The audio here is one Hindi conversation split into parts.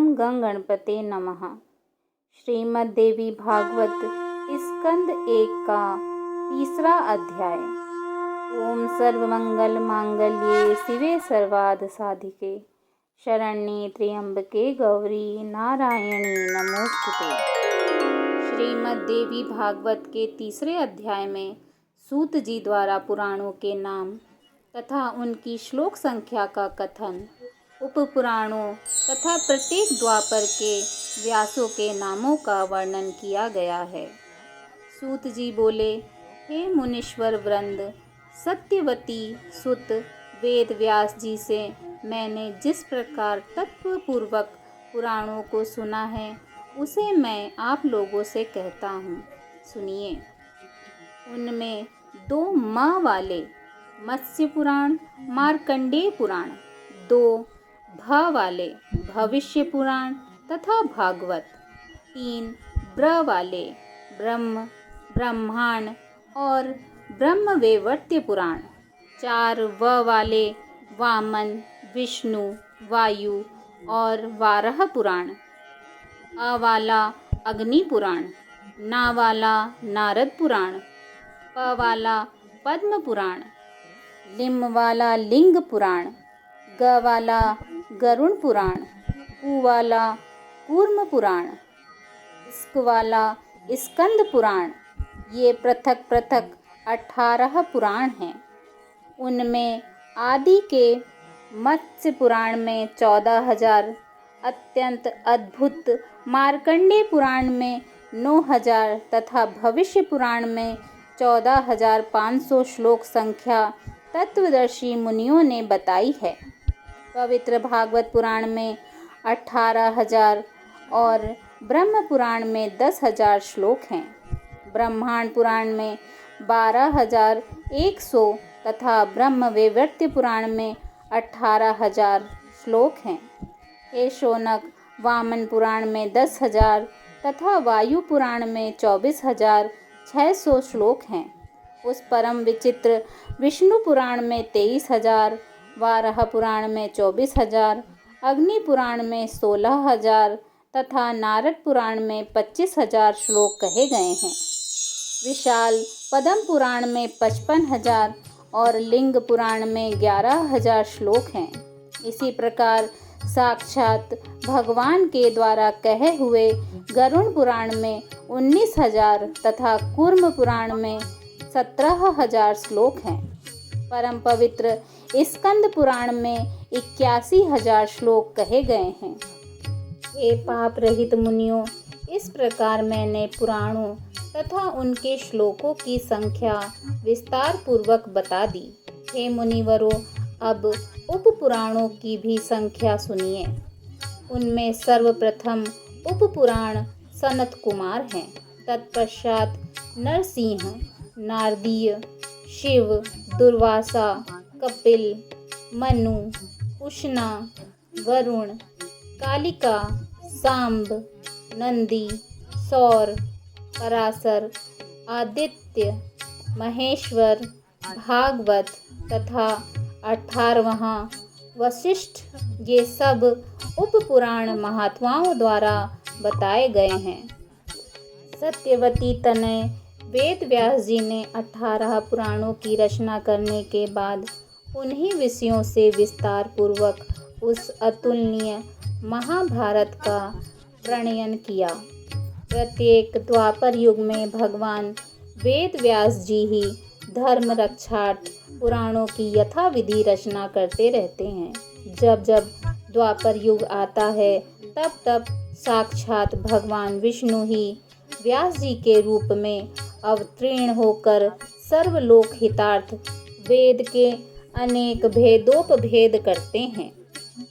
ओम गं गणपते नमः। श्रीमद् देवी भागवत स्कंद 1 का 3रा अध्याय। ओम सर्वमंगल मांगल्ये शिवे सर्वार्थ साधिके शरण्ये त्र्यंबके गौरी नारायणी नमोस्तुते। श्रीमद् देवी भागवत के 3रे अध्याय में सूत जी द्वारा पुराणों के नाम तथा उनकी श्लोक संख्या का कथन, उपपुराणों तथा प्रत्येक द्वापर के व्यासों के नामों का वर्णन किया गया है। सूत जी बोले, हे मुनीश्वर वृंद, सत्यवती सुत वेद व्यास जी से मैंने जिस प्रकार तत्वपूर्वक पुराणों को सुना है उसे मैं आप लोगों से कहता हूँ, सुनिए। उनमें 2 माँ वाले मत्स्य पुराण, मार्कंडेय पुराण, 2 भ वाले भविष्य पुराण तथा भागवत, 3 ब्र वाले ब्रह्मांड और ब्रह्मवैवर्त्य पुराण, 4 व वाले वामन, विष्णु, वायु और वाराह पुराण, अ वाला अग्नि पुराण, ना वाला नारद पुराण, प वाला पद्म पुराण, लिम वाला लिंग पुराण, ग वाला गरुण पुराण, कु वाला कूर्म पुराण, स्क वाला स्कंद पुराण। ये पृथक पृथक 18 पुराण हैं। उनमें आदि के मत्स्य पुराण में 14,000 अत्यंत अद्भुत, मार्कंडेय पुराण में 9,000 तथा भविष्य पुराण में 14,500 श्लोक संख्या तत्वदर्शी मुनियों ने बताई है। पवित्र भागवत पुराण में 18,000 और ब्रह्म पुराण में 10,000 श्लोक हैं। ब्रह्मांड पुराण में 12,100 तथा ब्रह्मवैवर्त्य पुराण में 18,000 श्लोक हैं। हे शौनक, वामन पुराण में 10,000 तथा वायु पुराण में 24,600 श्लोक हैं। उस परम विचित्र विष्णु पुराण में 23,000, वाराह पुराण में 24,000, अग्नि पुराण में 16,000 तथा नारद पुराण में 25,000 श्लोक कहे गए हैं। विशाल पद्म पुराण में 55,000 और लिंग पुराण में 11,000 श्लोक हैं। इसी प्रकार साक्षात भगवान के द्वारा कहे हुए गरुण पुराण में 19,000 तथा कूर्म पुराण में 17,000 श्लोक हैं। परम पवित्र स्कंद पुराण में 81,000 श्लोक कहे गए हैं। हे पाप रहित मुनियों, इस प्रकार मैंने पुराणों तथा उनके श्लोकों की संख्या विस्तार पूर्वक बता दी। हे मुनिवरों, अब उपपुराणों की भी संख्या सुनिए। उनमें सर्वप्रथम उपपुराण सनत कुमार हैं। तत्पश्चात नरसिंह, नारदीय, शिव, दुर्वासा, कपिल, मनु, उष्णा, वरुण, कालिका, सांब, नंदी, सौर, पराशर, आदित्य, महेश्वर, भागवत तथा 18वां वशिष्ठ, ये सब उपपुराण महात्माओं द्वारा बताए गए हैं। सत्यवती तनय वेद व्यास जी ने 18 पुराणों की रचना करने के बाद उन्हीं विषयों से विस्तार पूर्वक उस अतुलनीय महाभारत का प्रणयन किया। प्रत्येक द्वापर युग में भगवान वेद व्यास जी ही धर्म रक्षार्थ पुराणों की यथाविधि रचना करते रहते हैं। जब जब द्वापर युग आता है तब तब साक्षात भगवान विष्णु ही व्यास जी के रूप में अवतीर्ण होकर सर्वलोक हितार्थ वेद के अनेक भेदोपभेद करते हैं।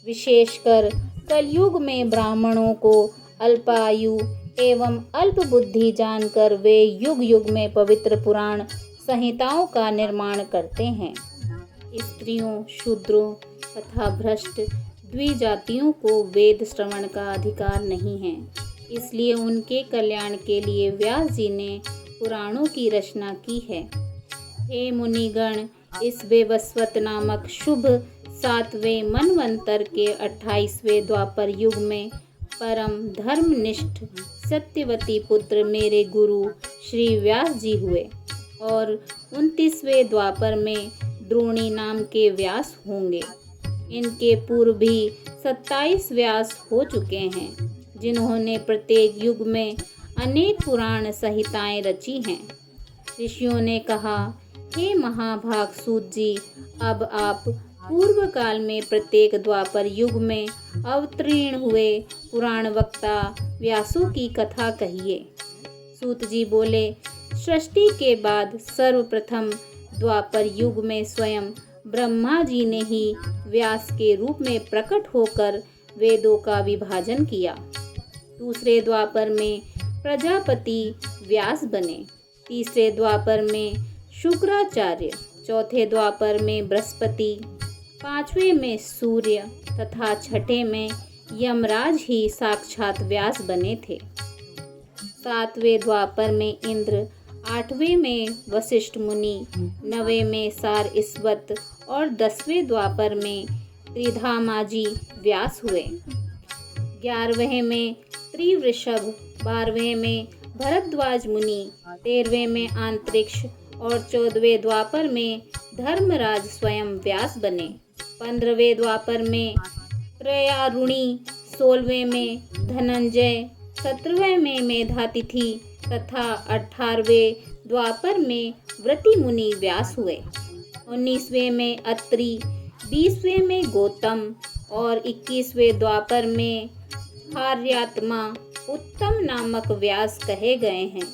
विशेषकर कलयुग में ब्राह्मणों को अल्पायु एवं अल्प बुद्धि जानकर वे युग युग में पवित्र पुराण संहिताओं का निर्माण करते हैं। स्त्रियों, शूद्रों तथा भ्रष्ट द्विजातियों को वेद श्रवण का अधिकार नहीं है। इसलिए उनके कल्याण के लिए व्यास जी ने पुराणों की रचना की है। हे मुनिगण, इस वैवस्वत नामक शुभ 7वें मनवंतर के 28वें द्वापर युग में परम धर्मनिष्ठ सत्यवती पुत्र मेरे गुरु श्री व्यास जी हुए और 29वें द्वापर में द्रोणी नाम के व्यास होंगे। इनके पूर्व भी 27 व्यास हो चुके हैं, जिन्होंने प्रत्येक युग में अनेक पुराण संहिताएं रची हैं। ऋषियों ने कहा, हे महाभाग सूत जी, अब आप पूर्व काल में प्रत्येक द्वापर युग में अवतीर्ण हुए पुराण वक्ता व्यासों की कथा कहिए। सूत जी बोले, सृष्टि के बाद सर्वप्रथम द्वापर युग में स्वयं ब्रह्मा जी ने ही व्यास के रूप में प्रकट होकर वेदों का विभाजन किया। दूसरे द्वापर में प्रजापति व्यास बने, तीसरे द्वापर में शुक्राचार्य, चौथे द्वापर में बृहस्पति, पांचवें में सूर्य तथा छठे में यमराज ही साक्षात व्यास बने थे। सातवें द्वापर में इंद्र, आठवें में वशिष्ठ मुनि, नवें में सार ईस्वत और 10वें द्वापर में त्रिधामाजी व्यास हुए। 11वें में त्रिवृषभ, 12वें में भरद्वाज मुनि, 13वें में अंतरिक्ष और 14वें द्वापर में धर्मराज स्वयं व्यास बने। 15वें द्वापर में त्रयारुणी, 16वें में धनंजय, 17वें में मेधातिथि तथा 18वें द्वापर में व्रति मुनि व्यास हुए। 19वें में अत्रि, 20वें में गौतम और 21वें द्वापर में आर्यात्मा उत्तम नामक व्यास कहे गए हैं।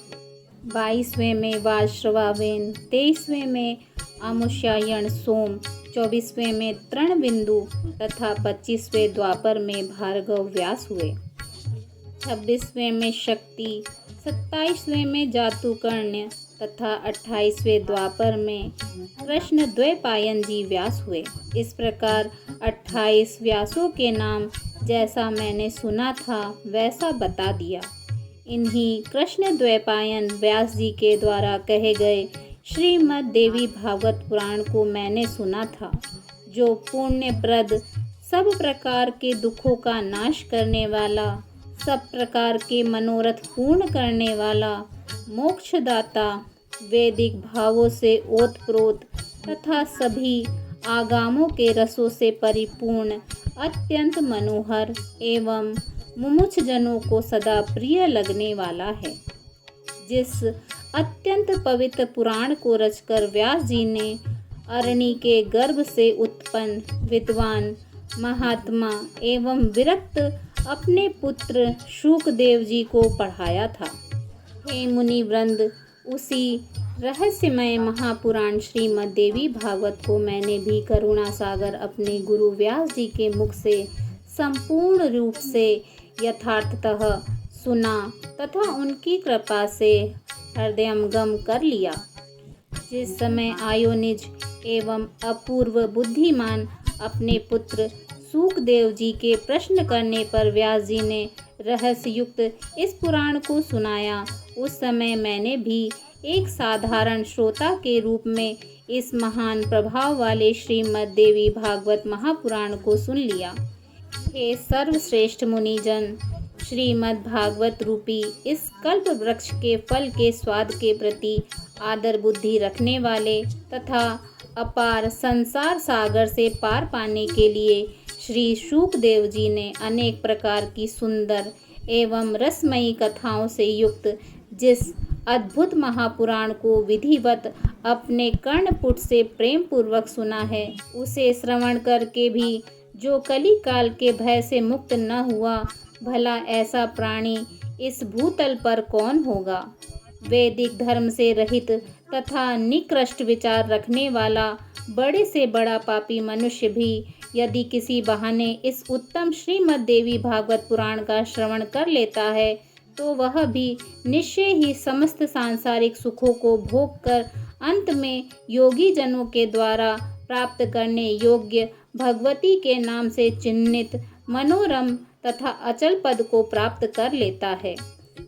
22वें में वाश्रवावेन, 23वें में आमुष्यायण सोम, 24वें में तृणबिंदु तथा 25वें द्वापर में भार्गव व्यास हुए। 26वें में शक्ति, 27वें में जातुकर्ण्य तथा 28वें द्वापर में कृष्ण द्वैपायन जी व्यास हुए। इस प्रकार 28 व्यासों के नाम जैसा मैंने सुना था वैसा बता दिया। इन्हीं कृष्ण द्वैपायन व्यास जी के द्वारा कहे गए श्रीमद् देवी भागवत पुराण को मैंने सुना था, जो पुण्यप्रद, सब प्रकार के दुखों का नाश करने वाला, सब प्रकार के मनोरथ पूर्ण करने वाला, मोक्षदाता, वैदिक भावों से ओतप्रोत तथा सभी आगामों के रसों से परिपूर्ण, अत्यंत मनोहर एवं मुमुक्ष जनों को सदा प्रिय लगने वाला है। जिस अत्यंत पवित्र पुराण को रचकर व्यास जी ने अरणी के गर्भ से उत्पन्न विद्वान, महात्मा एवं विरक्त अपने पुत्र शुकदेव जी को पढ़ाया था। हे मुनि वृंद, उसी रहस्यमय महापुराण श्रीमद् देवी भागवत को मैंने भी करुणा सागर अपने गुरु व्यास जी के मुख से संपूर्ण रूप से यथार्थतः सुना तथा उनकी कृपा से हृदयंगम कर लिया। जिस समय आयोनिज एवं अपूर्व बुद्धिमान अपने पुत्र शुकदेव जी के प्रश्न करने पर व्यास जी ने रहस्य युक्त इस पुराण को सुनाया, उस समय मैंने भी एक साधारण श्रोता के रूप में इस महान प्रभाव वाले श्रीमद् देवी भागवत महापुराण को सुन लिया। हे सर्वश्रेष्ठ मुनिजन, श्रीमद् भागवत रूपी इस कल्प वृक्ष के फल के स्वाद के प्रति आदर बुद्धि रखने वाले तथा अपार संसार सागर से पार पाने के लिए श्री शुकदेव जी ने अनेक प्रकार की सुंदर एवं रसमयी कथाओं से युक्त जिस अद्भुत महापुराण को विधिवत अपने कर्णपुट से प्रेम पूर्वक सुना है, उसे श्रवण करके भी जो कली काल के भय से मुक्त न हुआ, भला ऐसा प्राणी इस भूतल पर कौन होगा। वैदिक धर्म से रहित तथा निकृष्ट विचार रखने वाला बड़े से बड़ा पापी मनुष्य भी यदि किसी बहाने इस उत्तम श्रीमद् देवी भागवत पुराण का श्रवण कर लेता है, तो वह भी निश्चय ही समस्त सांसारिक सुखों को भोग कर अंत में योगी जनों के द्वारा प्राप्त करने योग्य भगवती के नाम से चिन्हित मनोरम तथा अचल पद को प्राप्त कर लेता है।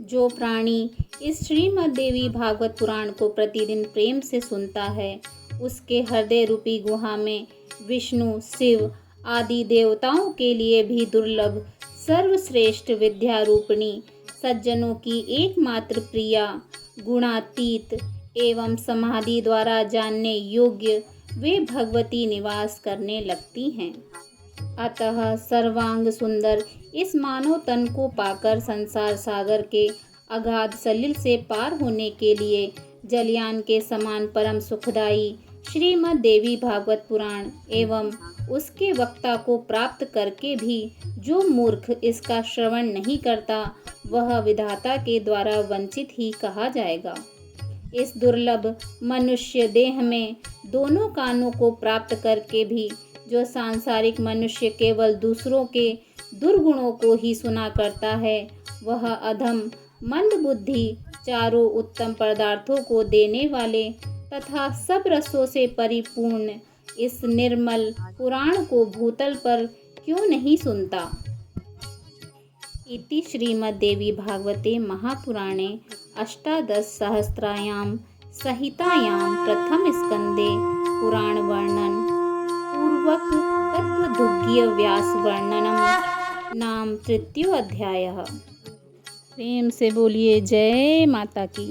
जो प्राणी इस श्रीमद् देवी भागवत पुराण को प्रतिदिन प्रेम से सुनता है, उसके हृदय रूपी गुहा में विष्णु, शिव आदि देवताओं के लिए भी दुर्लभ सर्वश्रेष्ठ विद्यारूपिणी, सज्जनों की एकमात्र प्रिया, गुणातीत एवं समाधि द्वारा जानने योग्य वे भगवती निवास करने लगती हैं। अतः सर्वांग सुंदर इस मानव तन को पाकर संसार सागर के अगाध सलिल से पार होने के लिए जलयान के समान परम सुखदायी श्रीमद् देवी भागवत पुराण एवं उसके वक्ता को प्राप्त करके भी जो मूर्ख इसका श्रवण नहीं करता, वह विधाता के द्वारा वंचित ही कहा जाएगा। इस दुर्लभ मनुष्य देह में दोनों कानों को प्राप्त करके भी जो सांसारिक मनुष्य केवल दूसरों के दुर्गुणों को ही सुना करता है, वह अधम मंद बुद्धि चारों उत्तम पदार्थों को देने वाले तथा सब रसों से परिपूर्ण इस निर्मल पुराण को भूतल पर क्यों नहीं सुनता। इति श्रीमद्देवी भागवते महापुराणे अष्टादशसहस्रायां संहितायां प्रथम स्कंदे पुराण वर्णन पूर्वक तत्वदुग्गीय व्यास वर्णनम नाम तृतीयो अध्यायः। प्रेम से बोलिए जय माता की।